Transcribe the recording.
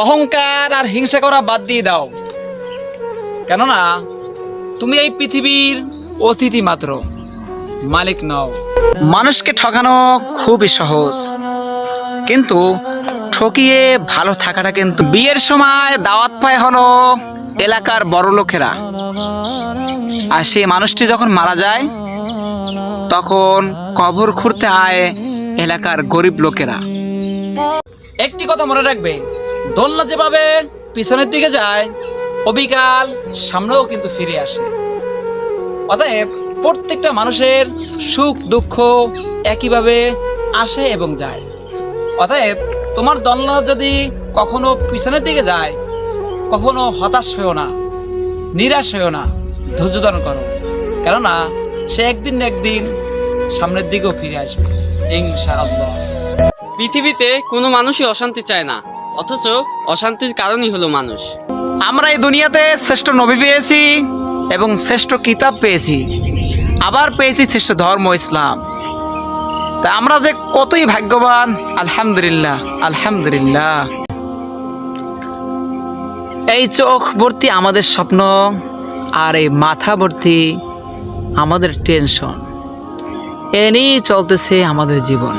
অহংকার আর হিংসা করা বাদ দিয়ে দাও, কেননা তুমি এই পৃথিবীর অতিথি মাত্র, মালিক নও। মানুষকে ঠকানো খুবই সহজ, কিন্তু ঠকিয়ে ভালো থাকাটা কিন্তু। বিয়ের সময় দাওয়াত পায় হলো এলাকার বড় লোকেরা, আর সেই মানুষটি যখন মারা যায় তখন কবর খুঁড়তে আয় এলাকার গরিব লোকেরা। একটি কথা মনে রাখবে, দোলনা যেভাবে পিছনের দিকে যায়, অবিকাল সামনেও কিন্তু ফিরে আসে। অতএব প্রত্যেকটা মানুষের সুখ দুঃখ একইভাবে আসে এবং যায়। অতএব তোমার দোলনা যদি কখনো পিছনের দিকে যায়, কখনো হতাশ হয়েও না, নিরাশ হয়েও না, ধৈর্য ধারণ করো, কেননা সে একদিন না একদিন সামনের দিকেও ফিরে আসবে ইনশাআল্লাহ। পৃথিবীতে কোনো মানুষই অশান্তি চায় না, অথচ অশান্তির কারণই হলো মানুষ। আমরা এই দুনিয়াতে শ্রেষ্ঠ নবী পেয়েছি এবং শ্রেষ্ঠ কিতাব পেয়েছি, আবার পেয়েছি শ্রেষ্ঠ ধর্ম ইসলাম। তা আমরা যে কতই ভাগ্যবান, আলহামদুলিল্লাহ আলহামদুলিল্লাহ। এই চোখ ভর্তি আমাদের স্বপ্ন, আর এই মাথা ভর্তি আমাদের টেনশন, এ নিয়েই চলতেছে আমাদের জীবন।